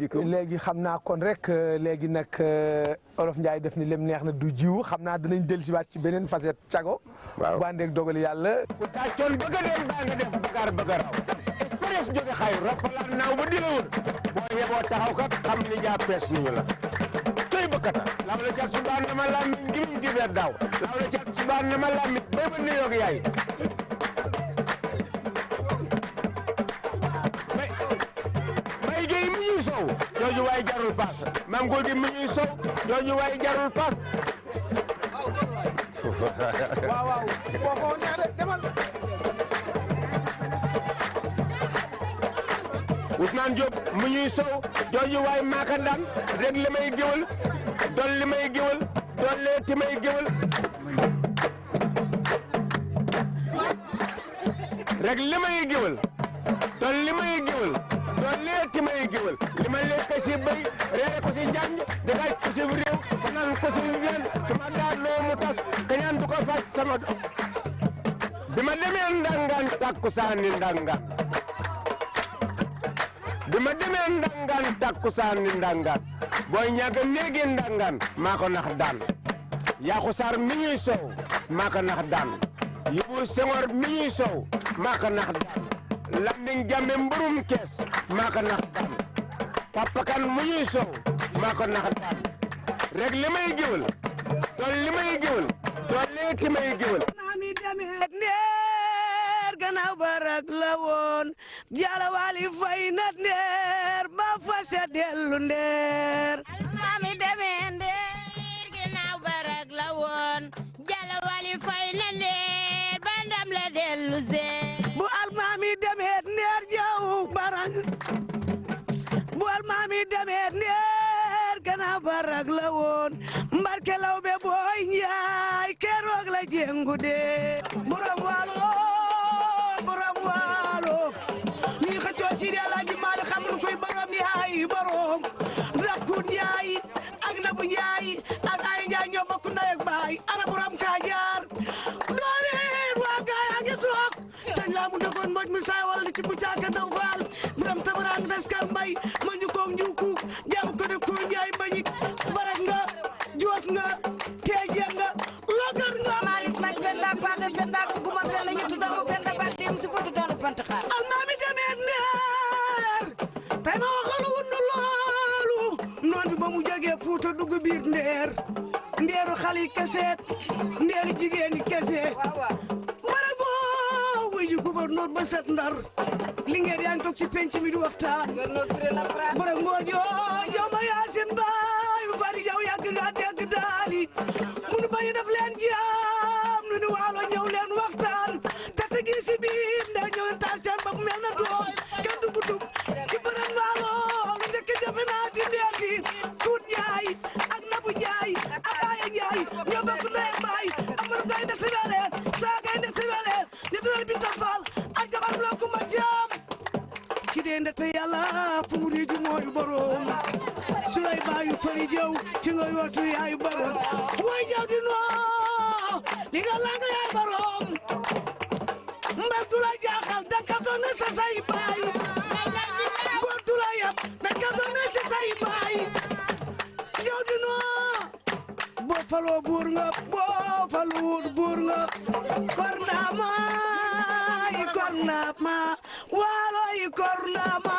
asalaamaaleykum. léegi xam naa kon rek léegi nag Olof Ndiaye def ni lem neex na du jiw xam naa dinañ dellusiwaat ci beneen facette cago. waaw bu àndeeg dogal yàlla. ku sàccoon bëgg a dem baa nga def bagaar bëgg a raw. express jóge xayru rappalaan naaw ba di la wër. boo yeboo taxaw kat xam ni jaa pees nañu la. tey bëkkata. law la cat subaan na ma lammiñ ngimim di weer daaw. law la cat subaan na ma lammiñ bay ba nuyoog yaay. jooju waay jarul paas maam góor gi mi ñuy sow jooju waay jarul paas. waaw waaw foo neex de demal. Ousmane Diop mi ñuy sow jooju waay maaka daan rek li may géwal doon li may géwal doon leeti may géwal rek li may géwal doon li may géwal doon leeti may géwal li ma lekk si béy reere ko si njàng dagay ko si réew fanaan ko si leen su ma daanoo mu tas kañaan du ko faj sama bi ma demee ndangaan takku saani ndangaan bi ma demee ndangaan takku saani ndangaan booy ñaaga néegi ndangaan maa ko nax daan Yaaxu Sarr mi ñuy sow maa ko nax daan Yibu Senghor mi ñuy sow maa ko nax daan Landing Jambe mburum kees maa ko nax daan Papa Kan mu ñuy sow maa ko nax daan rek li may géwal doon li may géwal doon leeti may géwal naami demet ndeer gannaaw barak la woon jala wali fay na ndeer ba fase dellu ndeer naami demet ndeer gannaaw barak la woon jala wali fay na ndeer ba ndam la dellu see bu almaami demet ndeer jaw barak bu almaami demet ndeer gannaaw barak la woon mbarke law be booy njaay keroog la jengu de borom waalo ñi xëccoo Sidi Alaaji Maalik xam nu koy borom yaay borom rakku njaay ak nabu njaay ak ay njaay ñoo bokk ndey ak baay ana borom Kaajaar doole waa gaay a ngi toog tañ laa mu dëggoon mboj mu saawal ci bu caaka daw faal borom tabaraan beskar mbay ma ñu koog njuukuk jam ko de ko njaay mbañik barak nga joos nga teeje nga logar nga Malik maj benda paate benda guma bella ñu tuddamu benda baat dem si fotu doonu pant xaar almaami demet ndeer tey ma waxalu wunnu loolu noon bi ba mu jógee Fuuta dugg biir ndeer ndeeru xali keseet ndeeru jigéeni keseet barago wuy ji gouverneur ba set Ndar li ngeen yaa ngi toog ci penc mi di waxtaan barag moo joo ma yaasin baayu fari jaw yàgg nga dégg daali munu bañu def leen jaam nu ni waalo ñëw leen waxtaan te tegi si biir ndax ñëw taal seen bopp mel na doom kenn dugg dugg ci barag waalo lu njëkk jafe naa di deeti Suut Njaay ak Nabu Njaay ak Aya Njaay ñoo bokk ndey ak baay Amadou Gaye ndek si wele saa Gaye ndek si wele ñu tuwel Binta Fall ak jabar bu la Kumba Jaam si dee ndete yàlla fu mu riiju mooy borom su lay baayu fari jëw fi nga yootu yaay borom way jaw di noo li nga lang yaay borom mbag du la jaaxal danka doon na sa say baay góor du la yab danka doon na sa say baay jaw di noo boo faloo buur nga boo faluwut buur nga korndama i korndama waalo i korndama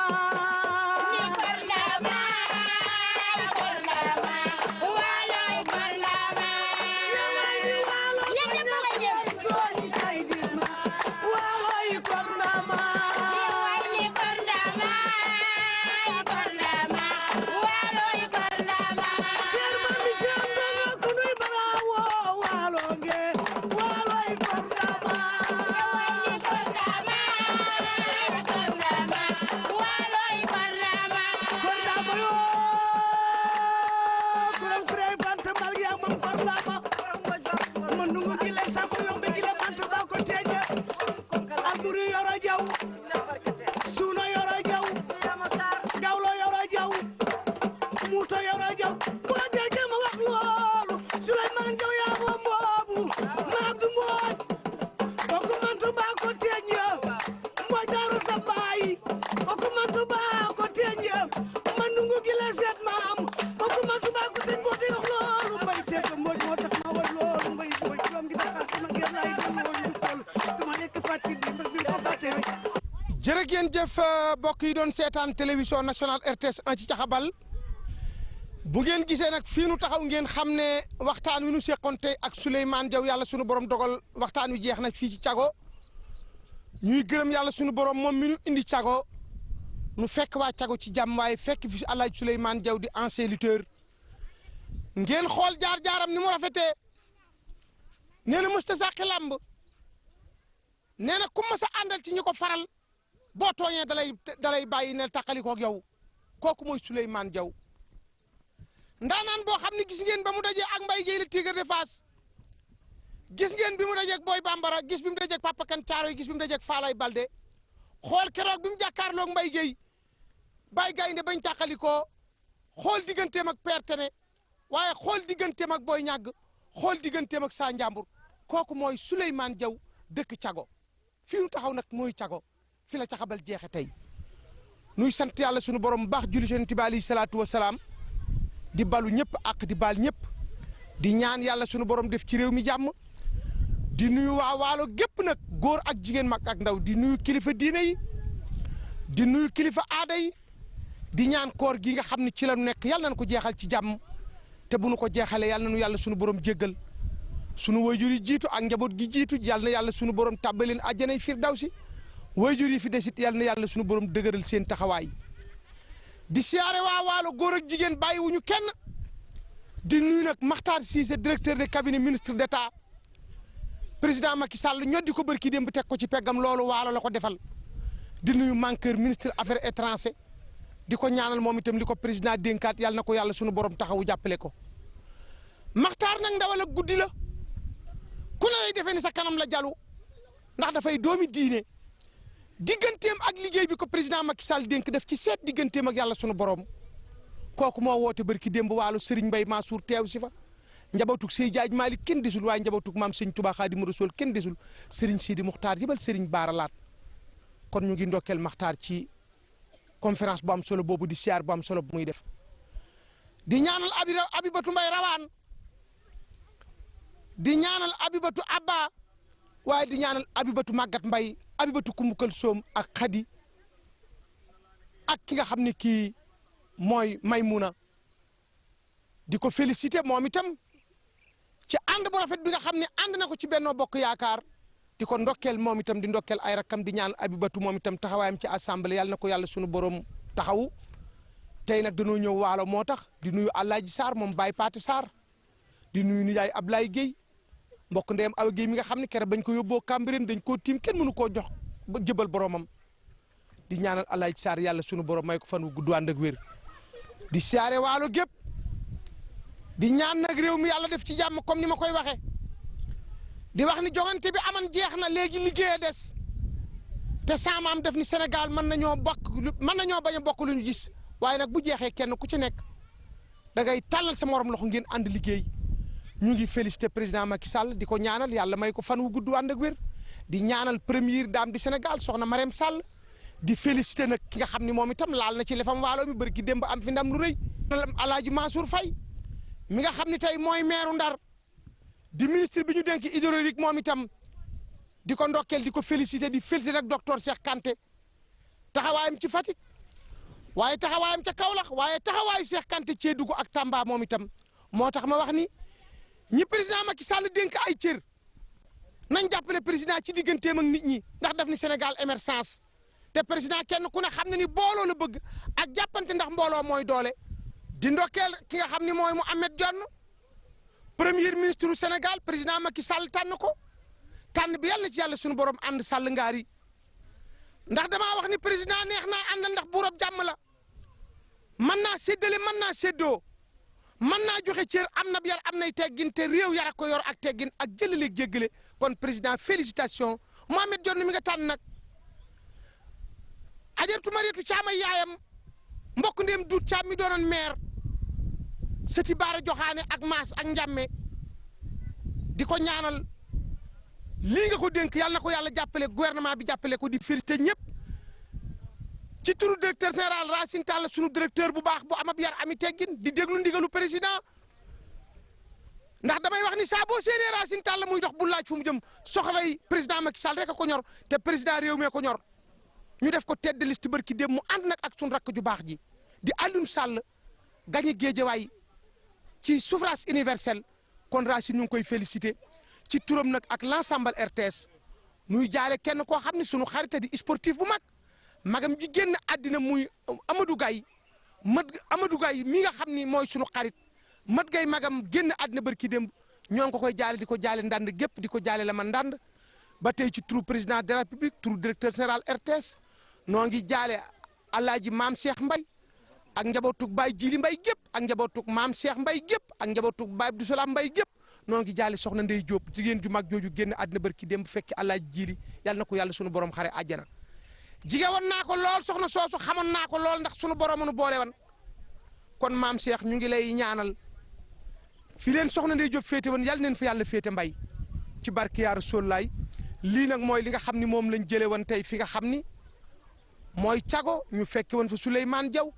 jërëjëf mbokk yi doon seetaan télévision nationale RTS 1 ci Caxabal bu ngeen gisee nag fii nu taxaw ngeen xam ne waxtaan wi nu seqoon tey ak Souleymane Diaw yàlla sunu borom dogal waxtaan wi jeex na fii ci Cago ñuy gërëm yàlla sunu borom moom mi nu indi Cago nu fekk waa Cago ci jàmm waaye fekk fi Alaaji Souleymane Diaw di ancien lutteur ngeen xool jaar-jaaram ni mu rafetee nee na mësta sàqi làmb nee na ku mas a àndal ci ñi ko faral boo tooñee dalay bàyyi ne tàqalikoo ak yow kooku mooy Souleymane Diaw ndaanaan boo xam ne gis ngeen ba mu dajee ak Mbaye Guèye le Tigre de Fass gis ngeen bi mu dajeeg Boy Bambara gis bi mu dajeeg Papa Kan Thiaroye gis bi mu dajeeg Falaye Balde xool keroog bi mu jàkkaarloog Mbaye Guèye Baye Gaynde bañ tàqalikoo xool digganteem ak Père Tene waaye xool digganteem ak Boy Ñàgg xool digganteem ak Sa Njàmbur kooku mooy Souleymane Diaw dëkk Cago fii nu taxaw nag mooy Cago fi la Caxabal jeexe tey nuy sant yàlla sunu borom baax julli ci Yonent bi alayhi salaatu wa salaam di balu ñëpp ak di baal ñëpp di ñaan yàlla sunu borom def ci réew mi jàmm di nuyu waa Waalo gépp nag góor ak jigéen mag ak ndaw di nuyu kilifa diine yi di nuyu kilifa aada yi di ñaan koor gi nga xam ne ci la nu nekk yàlla nañu ko jeexal ci jàmm te bu nu ko jeexalee yàlla nañu yàlla sunu borom jéggal sunu wayjur yi jiitu ak njaboot gi jiitu yàlla na yàlla sunu borom tàbbaleen àjjanay firdawsi wayjur yi fi desit yàlla na yàlla sunu borom dëgëral seen taxawaay di siyaare waa Waalo góor ak jigéen bàyyiwuñu kenn di nuyu nag Makhtar Cissé directeur de cabinet ministre d'État président Macky Sall ñoddi ko bërki démb teg ko ci peggam loolu Waalo la ko defal di nuyu Mankeur ministre affaires étrangères di ko ñaanal moom itam li ko président dénkaat yàlla na ko yàlla sunu borom taxawu jàppale ko Makhtar nag ndawal ak guddi la ku ne lay defee ni sa kanam la jalu ndax dafay doomi diine digganteem ak liggéey bi ko président Macky Sall dénk def ci seet digganteem ak yàlla sunu borom kooku moo woote barki démb Waalo Serigne Mbaye Mansour teew si fa njabootug Sey Jaaj Malick kenn desul waaye njabootug maam Sëñ Touba Xaadimu Rasuul kenn desul Serigne Sidi Muxtaar yëbal Serigne Baara Laat kon ñu ngi ndokkeel Makhtar ci conférence bu am solo boobu di siyaar bu am solo bu muy def di ñaanal Abibatu Mbay Rawaan di ñaanal Abibatu Abba waaye di ñaanal Abibatu Màggat Mbay Abibatu Kumbukal Soom ak Xadi ak ki nga xam ne kii mooy Maymuna di ko félicité moom itam ci ànd bu rafet bi nga xam ne ànd na ko ci Benno Bokk Yaakaar di ko ndokkeel moom itam di ndokkeel ay rakkam di ñaan Abibatu moom itam taxawaayam ci assemblée yàlla na ko yàlla sunu borom taxawu tey nag dañoo ñëw Waalo moo tax di nuyu Alaaji Sarr moom Baye Paate Sarr di nuyu nijaay Ablaye Guèye mbokk ndeyam Awa Guèye mi nga xam ne keroog bañ ko yóbboo Cambérène dañ koo tiim kenn mënu koo jox ba jëbal boromam di ñaanal Alaaji Sarr yàlla sunu borom may ko fan wu gudd ànd ak wér di siyaare Waalo gépp di ñaan nag réew mi yàlla def ci jàmm comme ni ma koy waxee di wax ni jogante bi aman jeex na léegi liggéey a des te saamaam def ni Sénégal mën nañoo bañ a bokk lu ñu gis waaye nag bu jeexee kenn ku ci nekk da ngay tàllal sa morom loxo ngeen ànd liggéey ñu ngi félicité président Macky Sall di ko ñaanal yàlla may ko fan wu gudd ànd ak wér di ñaanal première dame du Sénégal soxna Marème Sall di félicité nag ki nga xam ni moom itam laal na ci lefam Waalo mi bëri ki démb am fi ndam lu rëy Alaaji Mansour Faye mi nga xam ni tey mooy maire Ndar di ministre bi ñu dénk hydraulique moom itam di ko ndokkeel di ko félicité di félicité nag docteur Cheikh Kanté taxawaayam ci Fatick waaye taxawaayam ca Kaolack waaye taxawaayu Cheikh Kanté Kédougou ak Tamba moom itam moo tax ma wax ni ñi président Macky Sall dénk ay cër nañ jàppale président ci digganteem ak nit ñi ndax daf ni Sénégal émergence te président kenn ku ne xam na ni booloo la bëgg ak jàppante ndax mbooloo mooy doole di ndokkeel ki nga xam ni mooy Mohamed Dionne premier ministre du Sénégal président Macky Sall tànn ko tànn bi yàlla na ci yàlla sunu borom ànd Sall ngaari ndax damaa wax ni président neex naa àndal ndax buurab jàmm la mën naa séddale mën naa séddoo mën naa joxe cër am na yar am nay teggin te réew yar ko yor ak teggin ak jëlaleeg jéggale kon président félicitation Mohamed Dionne mi nga tànn nag ajartu Mariétu Caam ay yaayam mbokk ndéem duut Caam mi doonoon maire sëti Baara Joxaane ak Maas ak Njàmme di ko ñaanal lii nga ko dénk yàlla na ko yàlla jàppale gouvernement bi jàppale ko di félicité ñëpp ci turu directeur général Racine Talla sunu directeur bu baax bu am ab yar ami teggin di déglu ndigalu président ndax damay wax ni saa boo séenee Racine Talla muy dox bu laaj fu mu jëm soxlay président Macky Sall rek a ko ñor te président réew mee ko ñor ñu def ko tête de liste barki dem mu ànd nag ak suñu rakk ju baax ji di Alioune Sall gagné Guédiawaye ci suffrage universel kon Racine ñu ngi koy félicité ci turam nag ak l'ensemble RTS nuy jaale kenn koo xam ne sunu xarita di sportif bu mag magam ji génn àddina muy Amadou Gaye Amadou Gaye mi nga xam ni mooy sunu xarit mat gay magam génn àddina barki démb ñoo ngi ko koy jaale di ko jaale ndand gépp di ko jaale la ma ndand ba tey ci turu président de la République turu directeur général RTS noo ngi jaale Alaaji Maam Cheikh Mbay ak njabootug Baay Jili Mbay gépp ak njabootug Maam Cheikh Mbay gépp ak njabootug Baay Abdou Salam Mbay gépp noo ngi jaale soxna Ndey Jóob jigéen ju mag jooju génn àddina barki démb fekki Alaaji Jili yàlla na ko yàlla sunu borom xare àjjana jige woon naa ko lool soxna soosu xamoon naa ko lool ndax sunu borom nu boole woon kon Maam Cheikh ñu ngi lay ñaanal fi leen soxna Ndey Jóob féete woon yàlla neen fa yàlla féete mbay ci barke yaa Rasulullaay lii nag mooy li nga xam ni moom lañ jëlee woon tey fi nga xam ni mooy cago ñu fekke woon fa Souleymane Diaw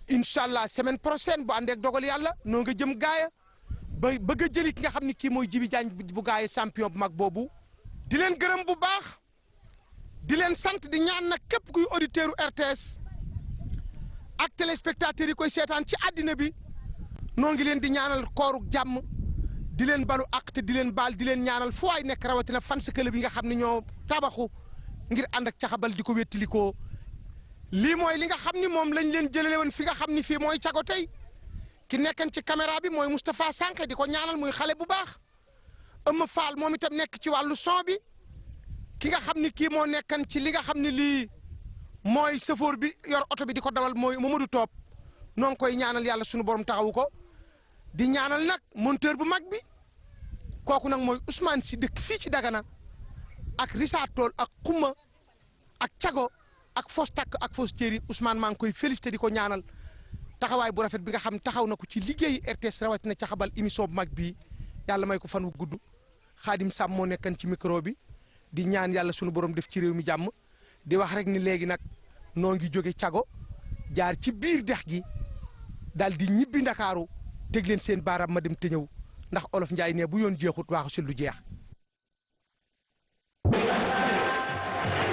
incha allah semaine prochaine bu àndeek dogal yàlla noo nga jëm gaaya ba bëgg a jëli ki nga xam ni kii mooy Jibi Jaañ bu gaaya champion bu mag boobu di leen gërëm bu baax di leen sant di ñaan nag képp kuy auditeur u RTS ak téléspectateurs yi koy seetaan ci àddina bi noo ngi leen di ñaanal kooru jàmm di leen balu ak te di leen baal di leen ñaanal fu waay nekk rawatina fans club yi nga xam ne ñoo tabaxu ngir ànd ak caxabal di ko wéttalikoo lii mooy li nga xam ni moom lañ leen jëlale woon fi nga xam ni fii mooy cago tey ki nekkan ci caméra bi mooy Moustapha Sànqe di ko ñaanal muy xale bu baax Ëmma Fall moom itam nekk ci wàllu son bi ki nga xam ni kii moo nekkan ci li nga xam ni lii mooy chauffeur bi yor oto bi di ko dawal mooy Mamadou Top noo ngi koy ñaanal yàlla sunu borom taxawu ko di ñaanal nag monteur bu mag bi kooku nag mooy Ousmane si dëkk fii ci Dagana ak Richard Toll ak Xuma ak Cago ak Fos Takk ak Fos Thierry Ousmane maa ngi koy félicité di ko ñaanal taxawaay bu rafet bi nga xam taxaw na ko ci liggéeyu RTS rawatina caxabal émission bu mag bii yàlla may ko fan wu gudd Xaadim Sam moo nekkan ci micro bi di ñaan yàlla sunu borom def ci réew mi jàmm di wax rek ni léegi nag noo ngi jóge Cago jaar ci biir dex gi daal di ñibbi Ndakaaru teg leen seen baaraam ma dem te ñëw ndax olof Njaay ne bu yoon jeexut waaxu si lu jeex